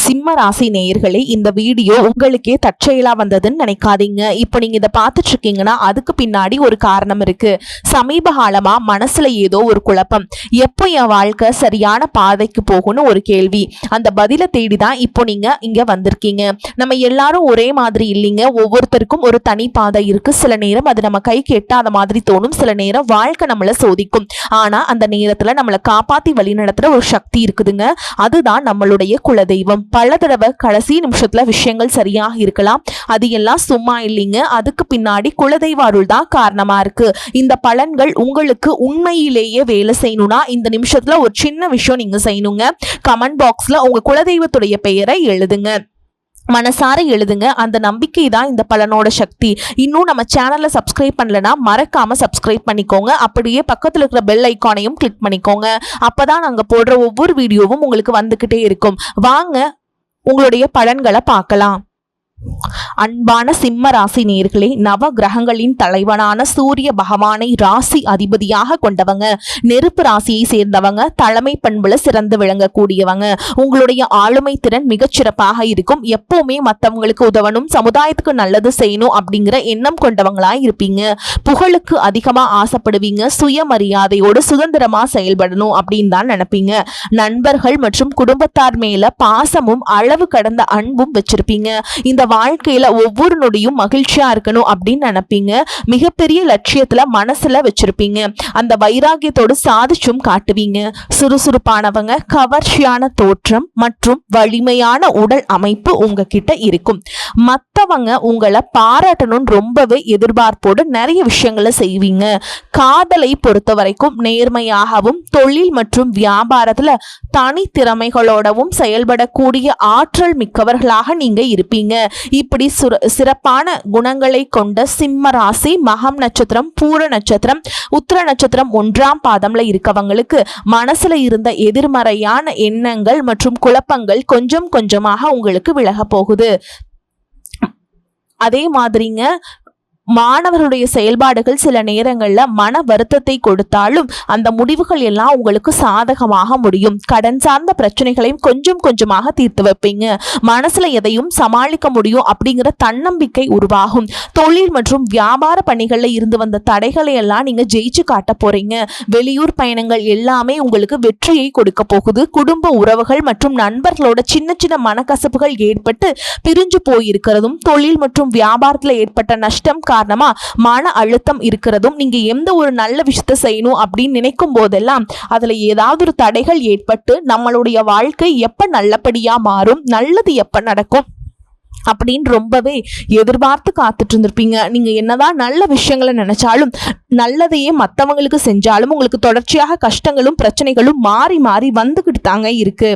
சிம்ம ராசி நேயர்களே, இந்த வீடியோ உங்களுக்கே தற்செயலா வந்ததுன்னு நினைக்காதீங்க. இப்போ நீங்க இதை பார்த்துட்டு இருக்கீங்கன்னா அதுக்கு பின்னாடி ஒரு காரணம் இருக்கு. சமீப காலமா மனசுல ஏதோ ஒரு குழப்பம். எப்போ என் வாழ்க்கை சரியான பாதைக்கு போகும்னு ஒரு கேள்வி. அந்த பதிலை தேடிதான் இப்போ நீங்க இங்க வந்திருக்கீங்க. நம்ம எல்லாரும் ஒரே மாதிரி இல்லைங்க. ஒவ்வொருத்தருக்கும் ஒரு தனி பாதை இருக்கு. சில நேரம் அது நம்ம கை எட்டாத மாதிரி தோணும். சில நேரம் வாழ்க்கை நம்மளை சோதிக்கும். ஆனா அந்த நேரத்துல நம்மளை காப்பாத்தி வழி நடத்துற ஒரு சக்தி இருக்குதுங்க. அதுதான் நம்மளுடைய குலதெய்வம். பல தடவை கடைசி நிமிஷத்துல விஷயங்கள் சரியாக இருக்கலாம். அது எல்லாம் சும்மா இல்லைங்க. அதுக்கு பின்னாடி குலதெய்வ அருள் தான் காரணமா இருக்கு. இந்த பலன்கள் உங்களுக்கு உண்மையிலேயே வேலை செய்யணும்னா இந்த நிமிஷத்துல ஒரு சின்ன விஷயம் நீங்க செய்யணுங்க. கமெண்ட் பாக்ஸ்ல உங்க குலதெய்வத்துடைய பெயரை எழுதுங்க. மனசார எழுதுங்க. அந்த நம்பிக்கை தான் இந்த பலனோட சக்தி. இன்னும் நம்ம சேனலை சப்ஸ்கிரைப் பண்ணலனா மறக்காம சப்ஸ்கிரைப் பண்ணிக்கோங்க. அப்படியே பக்கத்தில் இருக்கிற பெல் ஐக்கானையும் கிளிக் பண்ணிக்கோங்க. அப்பதான் நாங்க போடுற ஒவ்வொரு வீடியோவும் உங்களுக்கு வந்துகிட்டே இருக்கும். வாங்க உங்களுடைய பலன்களை பார்க்கலாம். அன்பான சிம்ம ராசி நேயர்களே, நவ கிரகங்களின் தலைவனான சூரிய பகவானை ராசி அதிபதியாக கொண்டவங்க. நெருப்பு ராசியை சேர்ந்தவங்க. தலைமை பண்புல சிறந்து விளங்கக்கூடியவங்க. உங்களுடைய ஆளுமை திறன் மிகச்சிறப்பாக இருக்கும். எப்பவுமே மற்றவங்களுக்கு உதவணும், சமுதாயத்துக்கு நல்லது செய்யணும் அப்படிங்கிற எண்ணம் கொண்டவங்களா இருப்பீங்க. புகழுக்கு அதிகமா ஆசைப்படுவீங்க. சுயமரியாதையோடு சுதந்திரமா செயல்படணும் அப்படின்னு தான் நினைப்பீங்க. நண்பர்கள் மற்றும் குடும்பத்தார் மேல பாசமும் அளவு கடந்த அன்பும் வச்சிருப்பீங்க. இந்த வாழ்க்கையில ஒவ்வொரு நொடியும் மகிழ்ச்சியா இருக்கணும் அப்படின்னு நினைப்பீங்க. மிகப்பெரிய லட்சியத்துல மனசுல வச்சிருப்பீங்க. அந்த வைராகியத்தோடு சாதிச்சும் காட்டுவீங்க. சுறுசுறுப்பானவங்க. கவர்ச்சியான தோற்றம் மற்றும் வலிமையான உடல் அமைப்பு உங்ககிட்ட இருக்கும். மற்றவங்க உங்களை பாராட்டணும்னு ரொம்பவே எதிர்பார்ப்போடு நிறைய விஷயங்களை செய்வீங்க. காதலை பொறுத்த வரைக்கும் நேர்மையாகவும் தொழில் மற்றும் வியாபாரத்துல தனி திறமைகளோடவும் செயல்படக்கூடிய ஆற்றல் மிக்கவர்களாக நீங்க இருப்பீங்க. இப்படி சிறப்பான குணங்களை கொண்ட சிம்ம ராசி மகம் நட்சத்திரம், பூர நட்சத்திரம், உத்திர நட்சத்திரம் 1ஆம் பாதம்ல இருக்கவங்களுக்கு மனசுல இருந்த எதிர்மறையான எண்ணங்கள் மற்றும் குழப்பங்கள் கொஞ்சம் கொஞ்சமாக உங்களுக்கு விலக போகுது. அதே மாதிரிங்க மாணவர்களுடைய செயல்பாடுகள் சில நேரங்கள்ல மன வருத்தத்தை கொடுத்தாலும் அந்த முடிவுகள் எல்லாம் உங்களுக்கு சாதகமாக முடியும். கடன் சார்ந்த பிரச்சனைகளையும் கொஞ்சம் கொஞ்சமாக தீர்த்து வைப்பீங்க. மனசுல எதையும் சமாளிக்க முடியும் அப்படிங்கிற தன்னம்பிக்கை உருவாகும். தொழில் மற்றும் வியாபார பணிகள்ல இருந்து வந்த தடைகளை எல்லாம் நீங்க ஜெயிச்சு காட்ட போறீங்க. வெளியூர் பயணங்கள் எல்லாமே உங்களுக்கு வெற்றியை கொடுக்க போகுது. குடும்ப உறவுகள் மற்றும் நண்பர்களோட சின்ன சின்ன மனக்கசப்புகள் ஏற்பட்டு பிரிஞ்சு போயிருக்கிறதும், தொழில் மற்றும் வியாபாரத்துல ஏற்பட்ட நஷ்டம் காரணமா மன அழுத்தம் இருக்கிறதும், நீங்க எந்த ஒரு நல்ல விஷயத்தை செய்யணும் அப்படின்னு நினைக்கும் போதெல்லாம் அதுல ஏதாவது ஒரு தடைகள் ஏற்பட்டு நம்மளுடைய வாழ்க்கை எப்ப நல்லபடியா மாறும், நல்லது எப்ப நடக்கும் அப்படின்னு ரொம்பவே எதிர்பார்த்து காத்துட்டு இருந்திருப்பீங்க. நீங்க என்னதான் நல்ல விஷயங்களை நினைச்சாலும், நல்லதையே மற்றவங்களுக்கு செஞ்சாலும் உங்களுக்கு தொடர்ச்சியாக கஷ்டங்களும் பிரச்சனைகளும் மாறி மாறி வந்துகிட்டு தாங்க இருக்கு.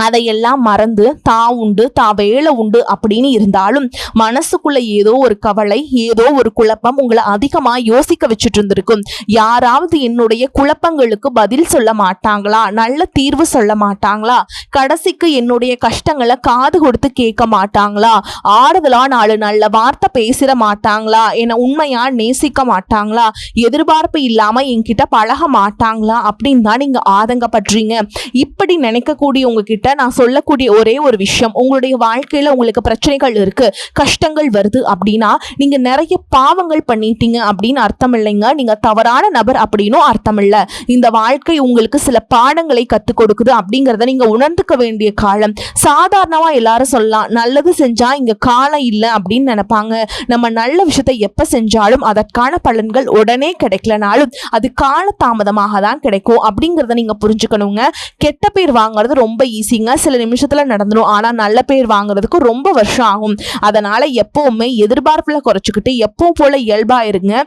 அதையெல்லாம் மறந்து தான் உண்டு தான் வேலை உண்டு அப்படின்னு இருந்தாலும் மனசுக்குள்ள ஏதோ ஒரு கவலை, ஏதோ ஒரு குழப்பம் உங்களை அதிகமா யோசிக்க வச்சுட்டு இருந்திருக்கும். யாராவது என்னுடைய குழப்பங்களுக்கு பதில் சொல்ல மாட்டாங்களா, நல்ல தீர்வு சொல்ல மாட்டாங்களா, கடைசிக்கு என்னுடைய கஷ்டங்களை காது கொடுத்து கேட்க மாட்டாங்களா, ஆறுதலா 4 நல்ல வார்த்தை பேசிட மாட்டாங்களா, என்னை உண்மையா நேசிக்க மாட்டாங்களா, எதிர்பார்ப்பு இல்லாம என்கிட்ட பழக மாட்டாங்களா அப்படின்னு தான் நீங்க ஆதங்கப்படுறீங்க. இப்படி நினைக்கக்கூடிய உங்ககிட்ட நான் சொல்லக்கூடிய ஒரே ஒரு விஷயம், உங்களுடைய வாழ்க்கையில உங்களுக்கு பிரச்சனைகள் இருக்கு, கஷ்டங்கள் வருது அப்படின்னா நீங்க நிறைய பாவங்கள் பண்ணிட்டீங்க அப்படின்னு அர்த்தம் இல்லைங்க. நீங்க தவறான நபர் அப்படின்னும் அர்த்தம் இல்லை. இந்த வாழ்க்கை உங்களுக்கு சில பாடங்களை கத்துக் கொடுக்குது அப்படிங்கிறத நீங்க உணர்ந்துக்க வேண்டிய காலம். சாதாரணமா எல்லாரும் சொல்லலாம், நல்லது செஞ்சா இங்க காலம் இல்லை அப்படின்னு நினைப்பாங்க. நம்ம நல்ல விஷயத்தை எப்ப செஞ்சாலும் அதற்கான பலன்கள் உடனே கிடைக்கலனாலும் அது கால தாமதமாக தான் கிடைக்கும் அப்படிங்கிறத நீங்க புரிஞ்சுக்கணுங்க. கெட்ட பேர் வாங்குறது ரொம்ப ஈஸிங்க, சில நிமிஷத்துல நடந்துடும். ஆனா நல்ல பேர் வாங்குறதுக்கு ரொம்ப வருஷம் ஆகும். அதனால எப்பவுமே எதிர்பார்ப்புல குறைச்சிக்கிட்டு எப்பவும் போல இயல்பா இருங்க.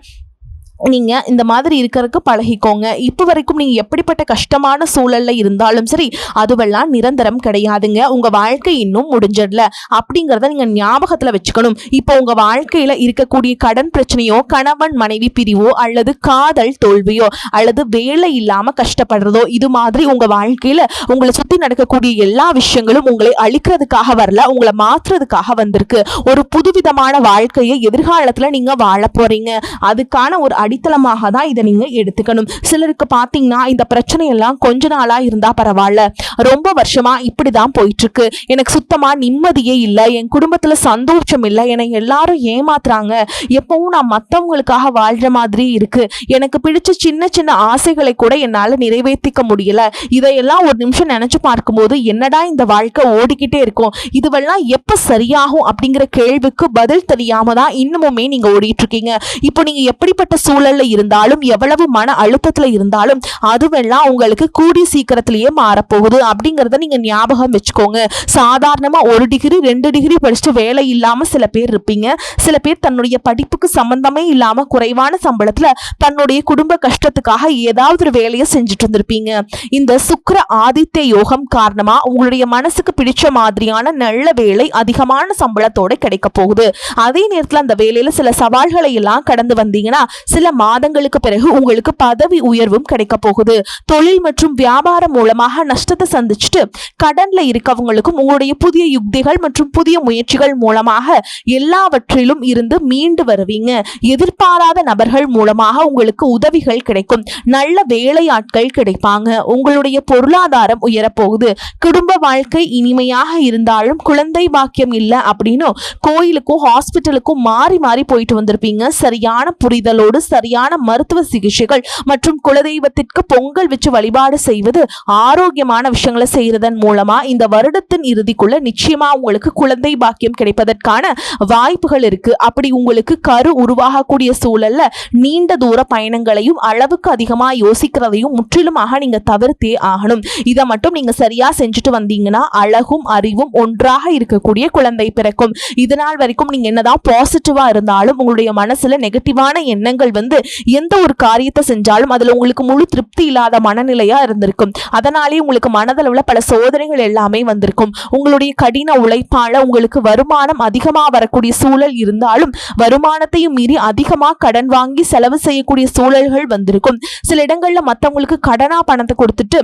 நீங்க இந்த மாதிரி இருக்கிறதுக்கு பழகிக்கோங்க. இப்போ வரைக்கும் நீங்க எப்படிப்பட்ட கஷ்டமான சூழல்ல இருந்தாலும் சரி, அதுவெல்லாம் நிரந்தரம் கிடையாதுங்க. உங்க வாழ்க்கை இன்னும் முடிஞ்சிடல அப்படிங்கிறத நீங்க ஞாபகத்துல வச்சுக்கணும். இப்போ உங்க வாழ்க்கையில இருக்கக்கூடிய கடன் பிரச்சனையோ, கணவன் மனைவி பிரிவோ, அல்லது காதல் தோல்வியோ, அல்லது வேலை இல்லாம கஷ்டப்படுறதோ, இது மாதிரி உங்க வாழ்க்கையில உங்களை சுத்தி நடக்கக்கூடிய எல்லா விஷயங்களும் உங்களை அழிக்கிறதுக்காக வரல, உங்களை மாற்றுறதுக்காக வந்திருக்கு. ஒரு புதுவிதமான வாழ்க்கையை எதிர்காலத்துல நீங்க வாழ போறீங்க. அதுக்கான ஒரு அடித்தளமாக தான் இதை நீங்க எடுத்துக்கணும். சிலருக்கு பாத்தீங்கன்னா இந்த பிரச்சனை எல்லாம் கொஞ்ச நாளா இருந்தா பரவாயில்ல, ரொம்ப வருஷமா இப்படிதான் போயிட்டு இருக்கு, எனக்கு சுத்தமா நிம்மதியே இல்லை, என் குடும்பத்துல சந்தோஷம் இல்லை, என்னை எல்லாரும் ஏமாத்துறாங்க, எப்பவும் நான் மத்தவங்களுக்காக வாழ்ற மாதிரி இருக்கு, எனக்கு பிடிச்ச சின்ன சின்ன ஆசைகளை கூட என்னால நிறைவேற்றிக்க முடியல, இதையெல்லாம் ஒரு நிமிஷம் நினைச்சு பார்க்கும்போது என்னடா இந்த வாழ்க்கை ஓடிக்கிட்டே இருக்கும், இதுவெல்லாம் எப்ப சரியாகும் அப்படிங்கிற கேள்விக்கு பதில் தெரியாம தான் இன்னமுமே நீங்க ஓடிட்டு இருக்கீங்க. இப்போ நீங்க எப்படிப்பட்ட சூழல்ல இருந்தாலும், எவ்வளவு மன அழுத்தத்துல இருந்தாலும் அதுவெல்லாம் உங்களுக்கு கூடிய சீக்கிரத்திலேயே மாறப்போகுது அப்படிங்கறத நீங்க ஞாபகம் வச்சுக்கோங்க. சாதாரணமா 1 டிகிரி 2 டிகிரி படிச்சுட்டு வேலை இல்லாம சில பேர் இருப்பீங்க. சில பேர் தன்னுடைய படிப்புக்கு சம்பந்தமே இல்லாம குறைவான சம்பளத்துல தன்னுடைய குடும்ப கஷ்டத்துக்காக ஏதாவது ஒரு வேலையை செஞ்சுட்டு இருந்திருப்பீங்க. இந்த சுக்கிர ஆதித்ய யோகம் காரணமா உங்களுடைய மனசுக்கு பிடிச்ச மாதிரியான நல்ல வேலை அதிகமான சம்பளத்தோட கிடைக்க போகுது. அதே நேரத்துல அந்த வேலையில சில சவால்களை எல்லாம் கடந்து வந்தீங்கன்னா சில மாதங்களுக்கு பிறகு உங்களுக்கு பதவி உயர்வும் கிடைக்க போகுது. தொழில் மற்றும் வியாபாரம் மூலமாக நஷ்டத்தை சந்திச்சுட்டு கடன்ல இருக்கவங்களுக்கும் உங்களுடைய புதிய யுக்திகள் மற்றும் புதிய முயற்சிகள் மூலமாக எல்லாவற்றிலும் இருந்து மீண்டு வருவீங்க. எதிர்பாராத நபர்கள் மூலமாக உங்களுக்கு உதவிகள் கிடைக்கும். நல்ல வேலையாட்கள் கிடைப்பாங்க. உங்களுடைய பொருளாதாரம் உயரப்போகுது. குடும்ப வாழ்க்கை இனிமையாக இருந்தாலும் குழந்தை பாக்கியம் இல்லை அப்படின்னு கோயிலுக்கும் ஹாஸ்பிட்டலுக்கும் மாறி மாறி போயிட்டு வந்திருப்பீங்க. சரியான புரிதலோடு சரியான மருத்துவ சிகிச்சைகள் மற்றும் குலதெய்வத்திற்கு பொங்கல் வச்சு வழிபாடு செய்வது, ஆரோக்கியமான விஷயங்களை செய்யறதன் மூலமா இந்த வருடத்தின் இறுதிக்குள்ள நிச்சயமா உங்களுக்கு குழந்தை பாக்கியம் கிடைப்பதற்கான வாய்ப்புகள் இருக்கு. அப்படி உங்களுக்கு கரு உருவாகக்கூடிய சூழல்ல நீண்ட தூர பயணங்களையும் அளவுக்கு அதிகமா யோசிக்கிறதையும் முற்றிலுமாக நீங்க தவிர்த்தே ஆகணும். இதை மட்டும் நீங்க சரியா செஞ்சுட்டு வந்தீங்கன்னா அழகும் அறிவும் ஒன்றாக இருக்கக்கூடிய குழந்தை பிறக்கும். இதனால் வரைக்கும் நீங்க என்னதான் பாசிட்டிவா இருந்தாலும் உங்களுடைய மனசுல நெகட்டிவான எண்ணங்கள் வந்து எந்த ஒரு காரியத்தை செஞ்சாலும் அதுல உங்களுக்கு முழு திருப்தி இல்லாத மனநிலையா இருந்திருக்கும். அதனாலே உங்களுக்கு மனதளவுல பல சோதனைகள் எல்லாமே வந்திருக்கும். உங்களுடைய கடின உழைப்பால உங்களுக்கு வருமானம் அதிகமா வரக்கூடிய சூழல் இருந்தாலும் வருமானத்தையும் மீறி அதிகமா கடன் வாங்கி செலவு செய்யக்கூடிய சூழல்கள் வந்திருக்கும். சில இடங்கள்ல மத்தவங்களுக்கு கடனா பணத்தை கொடுத்துட்டு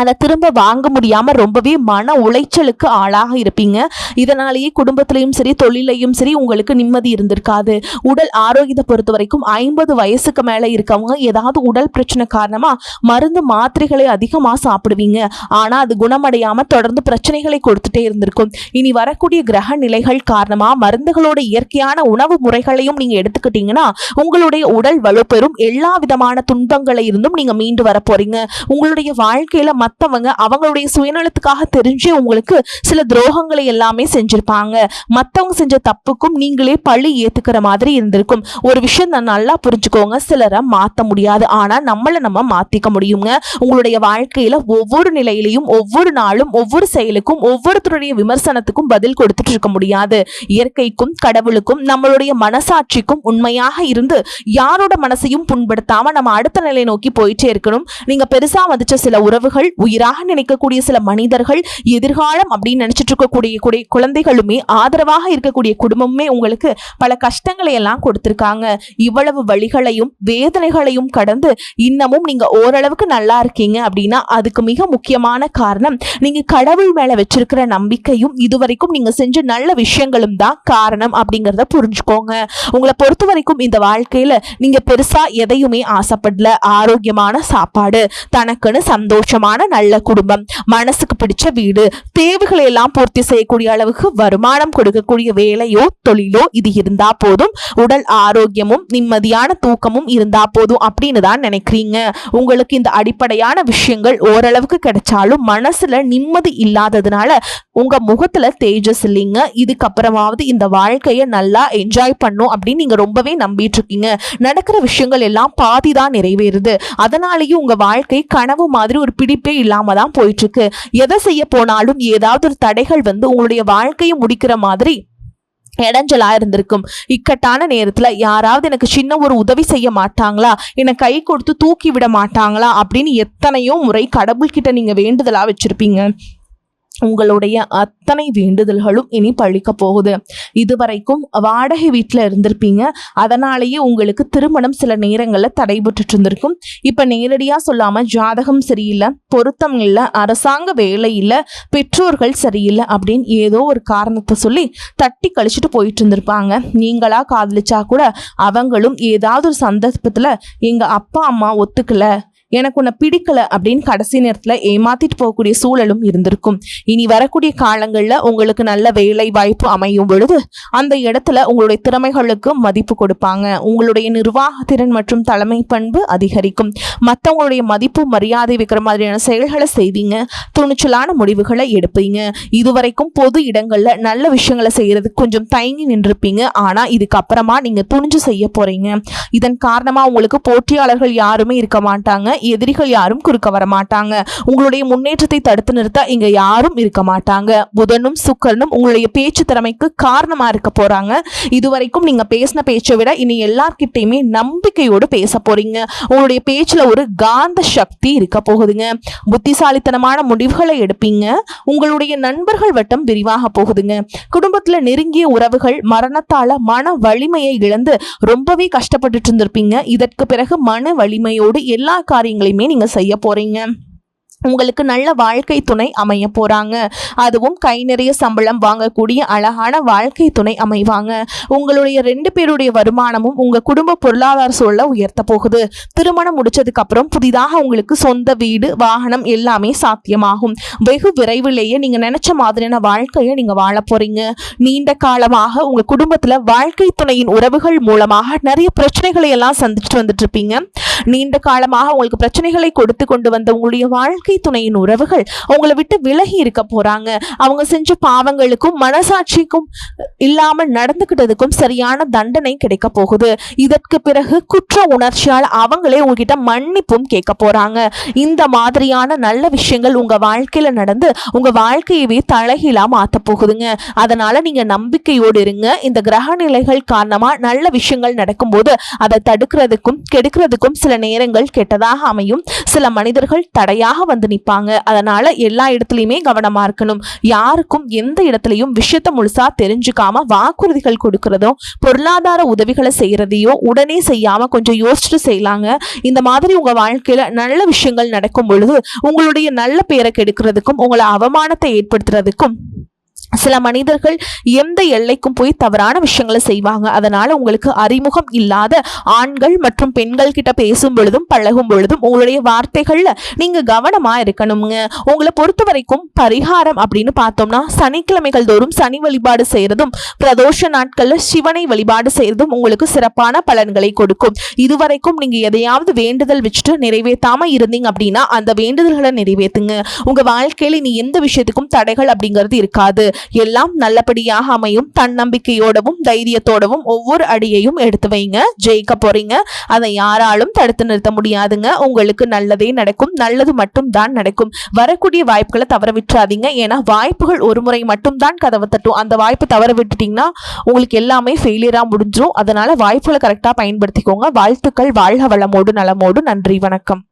அதை திரும்ப வாங்க முடியாம ரொம்பவே மன உளைச்சலுக்கு ஆளாக இருப்பீங்க. இதனாலேயே குடும்பத்திலையும் சரி தொழிலையும் சரி உங்களுக்கு நிம்மதி இருந்திருக்காது. உடல் ஆரோக்கியத்தை பொறுத்த வரைக்கும் 50 வயசுக்கு மேல இருக்கவங்க ஏதாவது உடல் பிரச்சனை காரணமா மருந்து மாத்திரைகளை அதிகமா சாப்பிடுவீங்க. ஆனா அது குணமடையாம தொடர்ந்து பிரச்சனைகளை கொடுத்துட்டே இருந்திருக்கும். இனி வரக்கூடிய கிரக நிலைகள் காரணமா மருந்துகளோட இயற்கையான உணவு முறைகளையும் நீங்க எடுத்துக்கிட்டீங்கன்னா உங்களுடைய உடல் வலுப்பெறும். எல்லா விதமான துன்பங்களை இருந்தும் நீங்க மீண்டு வர போறீங்க. உங்களுடைய வாழ்க்கையில மத்தவங்க அவங்களுடைய சுயநலத்துக்காக தெரிஞ்சு உங்களுக்கு சில துரோகங்களை எல்லாமே செஞ்சிருப்பாங்க. மத்தவங்க செஞ்ச தப்புக்கும் நீங்களே பழி ஏத்துக்கிற மாதிரி இருந்திருக்கும். ஒரு விஷயம் நான் நல்லா புரிஞ்சுக்கோங்க, சிலரை மாத்த முடியாது, ஆனா நம்ம மாத்திக்க முடியுங்க. உங்களுடைய வாழ்க்கையில ஒவ்வொரு நிலையிலையும் ஒவ்வொரு நாளும் ஒவ்வொரு செயலுக்கும் ஒவ்வொருத்தருடைய விமர்சனத்துக்கும் பதில் கொடுத்துட்டு இருக்க முடியாது. இயற்கைக்கும் கடவுளுக்கும் நம்மளுடைய மனசாட்சிக்கும் உண்மையாக இருந்து யாரோட மனசையும் புண்படுத்தாம நம்ம அடுத்த நிலை நோக்கி போயிட்டே இருக்கணும். நீங்க பெருசா வந்துச்ச சில உறவுகள், உயிராக நினைக்கக்கூடிய சில மனிதர்கள், எதிர்காலம் அப்படின்னு நினைச்சிட்டு இருக்கக்கூடிய குழந்தைகளுமே, ஆதரவாக இருக்கக்கூடிய குடும்பமே உங்களுக்கு பல கஷ்டங்களை எல்லாம் கொடுத்திருக்காங்க. இவ்வளவு வழிகளையும் வேதனைகளையும் கடந்து இன்னமும் நீங்க ஓரளவுக்கு நல்லா இருக்கீங்க அப்படின்னா அதுக்கு மிக முக்கியமான காரணம் நீங்க கடவுள் மேல வச்சிருக்கிற நம்பிக்கையும் இதுவரைக்கும் நீங்க செஞ்ச நல்ல விஷயங்களும் தான் காரணம் அப்படிங்கறத புரிஞ்சுக்கோங்க. உங்களை பொறுத்த வரைக்கும் இந்த வாழ்க்கையில நீங்க பெருசா எதையுமே ஆசைப்படல. ஆரோக்கியமான சாப்பாடு, தனக்குன்னு சந்தோஷமான நல்ல குடும்பம், மனசுக்கு பிடிச்ச வீடு, தேவைகளை எல்லாம் பூர்த்தி செய்யக்கூடிய அளவுக்கு வருமானம் கொடுக்கக்கூடிய வேலையோ தொழிலோ இது இருந்தா போதும். உடல் ஆரோக்கியமும் நிம்மதியான தூக்கமும் இருந்தா போதும் அப்படின்னு தான் நினைக்கிறீங்க. உங்களுக்கு இந்த அடிப்படையான விஷயங்கள் ஓரளவுக்கு கிடைச்சாலும் மனசுல நிம்மதி இல்லாததுனால உங்க முகத்துல தேஜஸ் இல்லைங்க. இதுக்கப்புறமாவது இந்த வாழ்க்கையை நல்லா என்ஜாய் பண்ணும் அப்படின்னு நீங்க ரொம்பவே நம்பிட்டு இருக்கீங்க. நடக்கிற விஷயங்கள் எல்லாம் பாதிதான் நிறைவேறுது. அதனாலேயும் உங்க வாழ்க்கை கனவு மாதிரி ஒரு பிடிப்பே இல்லாம தான் போயிட்டு இருக்கு. எதை செய்ய போனாலும் ஏதாவது ஒரு தடைகள் வந்து உங்களுடைய வாழ்க்கையை முடிக்கிற மாதிரி இடைஞ்சலா இருந்திருக்கும். இக்கட்டான நேரத்துல யாராவது எனக்கு சின்ன ஒரு உதவி செய்ய மாட்டாங்களா, என்னை கை கொடுத்து தூக்கி விட மாட்டாங்களா அப்படின்னு எத்தனையோ முறை கடவுள்கிட்ட நீங்க வேண்டுதலா வச்சிருப்பீங்க. உங்களுடைய அத்தனை வேண்டுதல்களும் இனி பழிக்க போகுது. இதுவரைக்கும் வாடகை வீட்டில் இருந்திருப்பீங்க, அதனாலேயே உங்களுக்கு திருமணம் சில நேரங்களில் தடைபட்டு இருந்திருக்கும். இப்போ நேரடியாக சொல்லாமல் ஜாதகம் சரியில்லை, பொருத்தம் இல்லை, அரசாங்க வேலை இல்லை, பெற்றோர்கள் சரியில்லை அப்படின்னு ஏதோ ஒரு காரணத்தை சொல்லி தட்டி கழிச்சுட்டு போயிட்டு இருந்திருப்பாங்க. நீங்களா காதலிச்சா கூட அவங்களும் ஏதாவது ஒரு சந்தர்ப்பத்தில் எங்கள் அப்பா அம்மா ஒத்துக்கலை, எனக்கு உன்னை பிடிக்கல அப்படின்னு கடைசி நேரத்தில் ஏமாத்திட்டு போகக்கூடிய சூழலும் இருந்திருக்கும். இனி வரக்கூடிய காலங்களில் உங்களுக்கு நல்ல வேலை வாய்ப்பு அமையும் பொழுது அந்த இடத்துல உங்களுடைய திறமைகளுக்கு மதிப்பு கொடுப்பாங்க. உங்களுடைய நிர்வாக திறன் மற்றும் தலைமை பண்பு அதிகரிக்கும். மற்றவங்களுடைய மதிப்பு மரியாதை வைக்கிற மாதிரியான செயல்களை செய்வீங்க. துணிச்சலான முடிவுகளை எடுப்பீங்க. இதுவரைக்கும் பொது இடங்கள்ல நல்ல விஷயங்களை செய்யறதுக்கு கொஞ்சம் தயங்கி நின்றுப்பீங்க. ஆனா இதுக்கப்புறமா நீங்க துணிஞ்சு செய்ய போறீங்க. இதன் காரணமா உங்களுக்கு போட்டியாளர்கள் யாருமே இருக்க மாட்டாங்க, எதிரிகள் யாரும் குறுக்க வர மாட்டாங்க. உங்களுடைய முன்னேற்றத்தை தடுத்து நிறுத்த இங்க யாரும் இருக்க மாட்டாங்க. புதனும் சுக்கிரனும் உங்களுடைய பேச்சு திறமைக்கு காரணமா இருக்க போறாங்க. இதுவரைக்கும் நீங்க பேசின பேச்சை விட இனி எல்லார்கிட்டையுமே நம்பிக்கையோடு பேச போறீங்க. உங்களுடைய பேச்சுல ஒரு காந்த சக்தி இருக்க போகுதுங்க. புத்திசாலித்தனமான முடிவுகளை எடுப்பீங்க. உங்களுடைய நண்பர்கள் வட்டம் விரிவாக போகுதுங்க. குடும்பத்துல நெருங்கிய உறவுகள் மரணத்தால மன வலிமையை இழந்து ரொம்பவே கஷ்டப்பட்டுட்டு இருந்திருப்பீங்க. இதற்கு பிறகு மன வலிமையோடு எல்லா காரியங்களையுமே நீங்க செய்ய போறீங்க. உங்களுக்கு நல்ல வாழ்க்கை துணை அமைய போறாங்க. அதுவும் கை நிறைய சம்பளம் வாங்கக்கூடிய அழகான வாழ்க்கை துணை அமைவாங்க. உங்களுடைய 2 பேருடைய வருமானமும் உங்க குடும்ப பொருளாதார சூழலை உயர்த்த போகுது. திருமணம் முடிச்சதுக்கு அப்புறம் புதிதாக உங்களுக்கு சொந்த வீடு, வாகனம் எல்லாமே சாத்தியமாகும். வெகு விரைவிலேயே நீங்க நினைச்ச மாதிரியான வாழ்க்கையை நீங்க வாழ போறீங்க. நீண்ட காலமாக உங்க குடும்பத்துல வாழ்க்கை துணையின் உறவுகள் மூலமாக நிறைய பிரச்சனைகளை எல்லாம் சந்திச்சுட்டு வந்துட்டு இருப்பீங்க. நீண்ட காலமாக உங்களுக்கு பிரச்சனைகளை கொடுத்து கொண்டு வந்த உங்களுடைய வாழ்க்கை துணையின் உறவுகள் உங்களை விட்டு விலகி இருக்க போறாங்க. அவங்க செஞ்ச பாவங்களுக்கும் மனசாட்சிக்கும் இல்லாமல் நடந்துகிட்டதுக்கும் சரியான தண்டனை கிடைக்க போகுது. இதற்கு பிறகு குற்ற உணர்ச்சியால் அவங்களே உங்ககிட்ட மன்னிப்பும் கேட்க போறாங்க. இந்த மாதிரியான நல்ல விஷயங்கள் உங்க வாழ்க்கையில நடந்து உங்க வாழ்க்கையவே தலைகீழா மாத்த போகுதுங்க. அதனால நீங்க நம்பிக்கையோடு இருங்க. இந்த கிரக நிலைகள் காரணமா நல்ல விஷயங்கள் நடக்கும்போது அதை தடுக்கிறதுக்கும் கெடுக்கிறதுக்கும் சில நேரங்கள் கெட்டதாக அமையும். சில மனிதர்கள் தடையாக வந்து நிற்பாங்க. அதனால எல்லா இடத்துலையுமே கவனமா இருக்கணும். யாருக்கும் எந்த இடத்துலையும் விஷயத்தை முழுசா தெரிஞ்சுக்காம வாக்குறுதிகள் கொடுக்கறதோ, பொருளாதார உதவிகளை செய்யறதையோ உடனே செய்யாம கொஞ்சம் யோசிச்சுட்டு செய்யலாங்க. இந்த மாதிரி உங்க வாழ்க்கையில நல்ல விஷயங்கள் நடக்கும் பொழுது உங்களுடைய நல்ல பேரை கெடுக்கிறதுக்கும் உங்களை அவமானத்தை ஏற்படுத்துறதுக்கும் சில மனிதர்கள் எந்த எல்லைக்கும் போய் தவறான விஷயங்களை செய்வாங்க. அதனால உங்களுக்கு அறிமுகம் இல்லாத ஆண்கள் மற்றும் பெண்கள் கிட்ட பேசும் பொழுதும் பழகும் பொழுதும் உங்களுடைய வார்த்தைகள்ல நீங்க கவனமா இருக்கணுங்க. உங்களை பொறுத்த வரைக்கும் பரிகாரம் அப்படின்னு பார்த்தோம்னா சனிக்கிழமைகள் தோறும் சனி வழிபாடு செய்யறதும் பிரதோஷ நாட்கள்ல சிவனை வழிபாடு செய்யறதும் உங்களுக்கு சிறப்பான பலன்களை கொடுக்கும். இதுவரைக்கும் நீங்க எதையாவது வேண்டுதல் வச்சுட்டு நிறைவேற்றாம இருந்தீங்க அப்படின்னா அந்த வேண்டுதல்களை நிறைவேற்றுங்க. உங்க வாழ்க்கையில நீ எந்த விஷயத்துக்கும் தடைகள் அப்படிங்கிறது இருக்காது. எல்லாம் நல்லபடியாக அமையும். தன்னம்பிக்கையோடவும் தைரியத்தோடவும் ஒவ்வொரு அடியையும் எடுத்து வைங்க. ஜெயிக்க போறீங்க. அதை யாராலும் தடுத்து நிறுத்த முடியாதுங்க. உங்களுக்கு நல்லதே நடக்கும். நல்லது மட்டும் தான் நடக்கும். வரக்கூடிய வாய்ப்புகளை தவற விட்டுறாதீங்க. ஏன்னா வாய்ப்புகள் ஒரு முறை மட்டும் தான் கதவை தட்டும். அந்த வாய்ப்பு தவற விட்டுட்டீங்கன்னா உங்களுக்கு எல்லாமே ஃபெயிலியரா முடிஞ்சிடும். அதனால வாய்ப்புகளை கரெக்டா பயன்படுத்திக்கோங்க. வாழ்த்துக்கள். வாழ்க வளமோடு நலமோடு. நன்றி, வணக்கம்.